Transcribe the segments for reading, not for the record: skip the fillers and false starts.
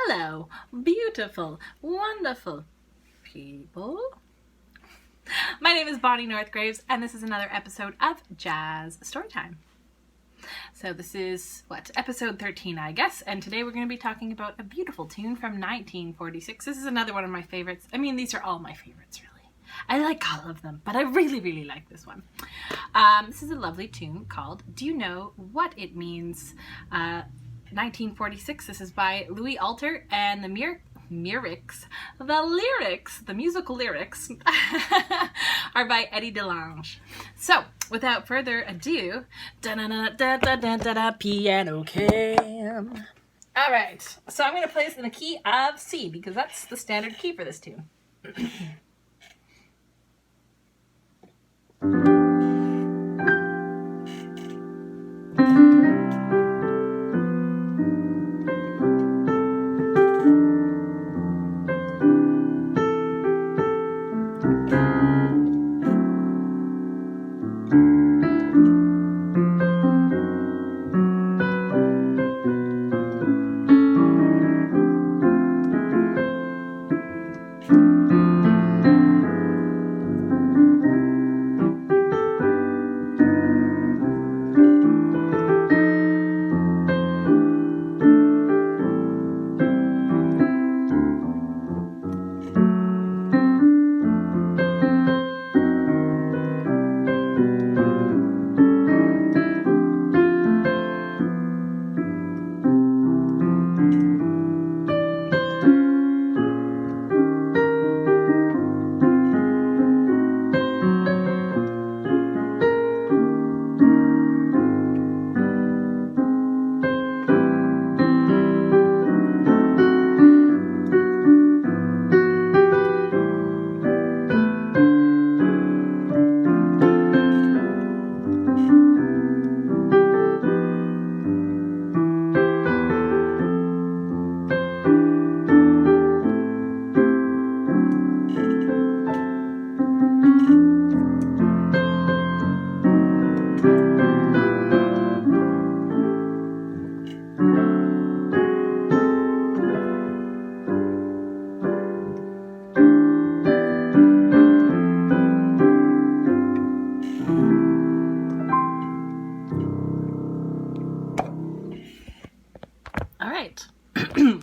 Hello, beautiful, wonderful people. My name is Bonnie Northgraves, and this is another episode of Jazz Storytime. So this is, episode 13, I guess, and today we're going to be talking about a beautiful tune from 1946. This is another one of my favorites. I mean, these are all my favorites, really. I like all of them, but I really, really like this one. This is a lovely tune called Do You Know What It Means? 1946. This is by Louis Alter, and the musical lyrics are by Eddie DeLange. So, without further ado, piano cam. All right, so I'm going to play this in the key of C because that's the standard key for this tune.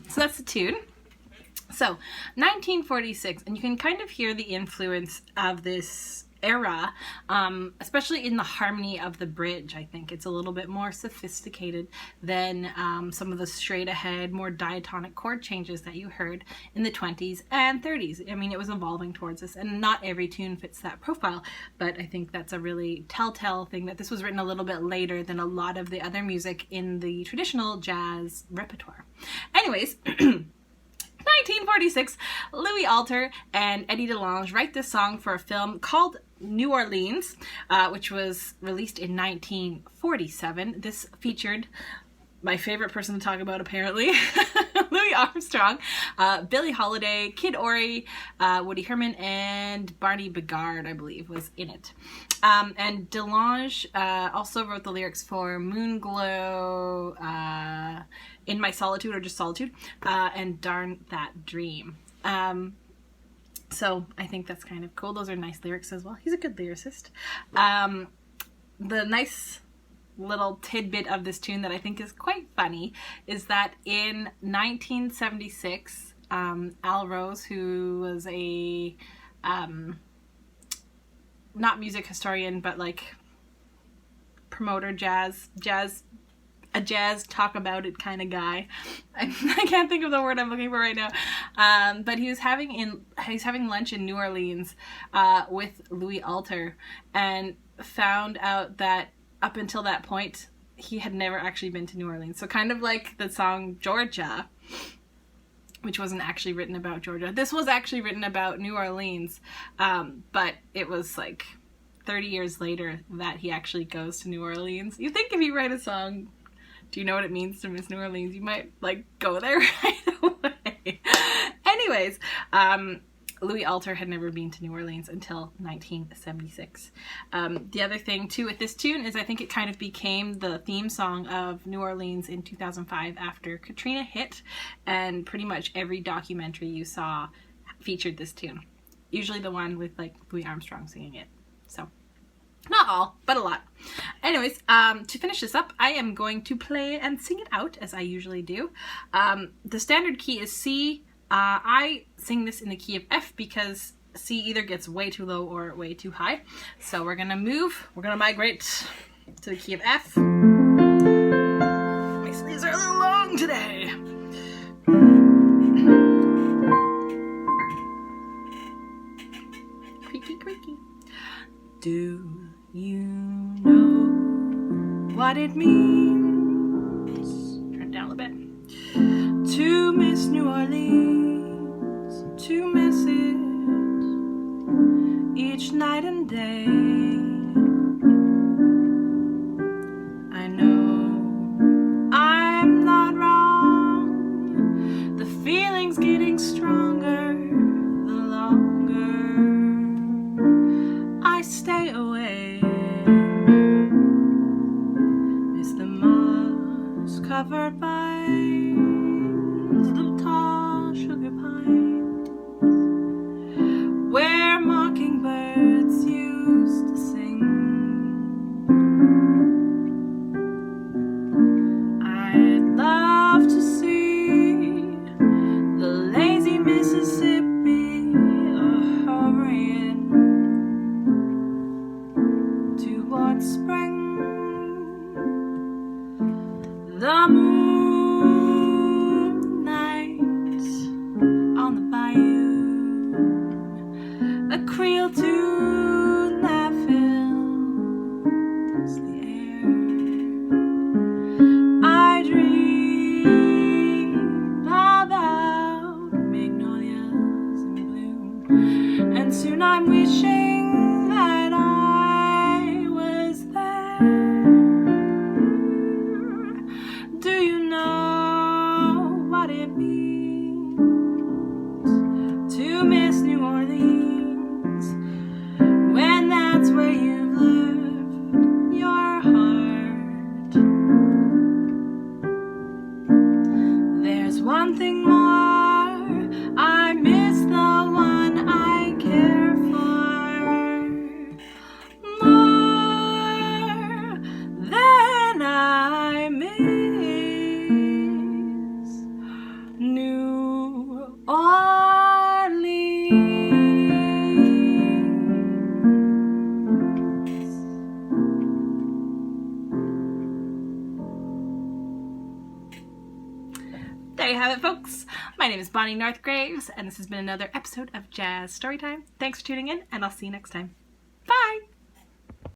So that's the tune. So 1946, and you can kind of hear the influence of this era, especially in the harmony of the bridge. I think it's a little bit more sophisticated than some of the straight ahead, more diatonic chord changes that you heard in the 20s and 30s. I mean, it was evolving towards this, and not every tune fits that profile, but I think that's a really telltale thing that this was written a little bit later than a lot of the other music in the traditional jazz repertoire. Anyways, 1946, Louis Alter and Eddie DeLange write this song for a film called New Orleans, which was released in 1947. This featured my favorite person to talk about, apparently, Louis Armstrong, Billie Holiday, Kid Ory, Woody Herman, and Barney Bigard, I believe, was in it. And DeLange also wrote the lyrics for Moonglow, In My Solitude, or just Solitude, and Darn That Dream. So I think that's kind of cool. Those are nice lyrics as well. He's a good lyricist. The nice little tidbit of this tune that I think is quite funny is that in 1976, Al Rose, who was a not music historian, but like promoter, a jazz talk about it kind of guy. I can't think of the word I'm looking for right now. But he's having lunch in New Orleans with Louis Alter, and found out that up until that point he had never actually been to New Orleans. So kind of like the song Georgia, which wasn't actually written about Georgia. This was actually written about New Orleans, but it was like 30 years later that he actually goes to New Orleans. You think if you write a song, do you know what it means to miss New Orleans, you might like go there right away. Anyways, Louis Alter had never been to New Orleans until 1976. The other thing too with this tune is I think it kind of became the theme song of New Orleans in 2005 after Katrina hit, and pretty much every documentary you saw featured this tune. Usually the one with like Louis Armstrong singing it. So not all, but a lot. Anyways, to finish this up, I am going to play and sing it out as I usually do. The standard key is C. I sing this in the key of F because C either gets way too low or way too high. So we're gonna migrate to the key of F. My sleeves are a little long today. Creaky, creaky. Do you know what it means? Turn it down a little bit. To miss New Orleans, to miss it each night and day. I know I'm not wrong. The feeling's getting stronger the longer I stay away. Miss the moss covered by the tall sugar pines, where mockingbirds used to sing. I'd love to see the lazy Mississippi hurrying towards spring. The moonlight on the bayou, a Creole tune that fills the air. I dream about magnolias in bloom, and soon I'm wishing that I was there. Do you know what it means to miss New Orleans when that's where you've left your heart? There's one thing more, I miss the one I care for more than I miss New Orleans. There you have it, folks. My name is Bonnie Northgraves, and this has been another episode of Jazz Storytime. Thanks for tuning in, and I'll see you next time.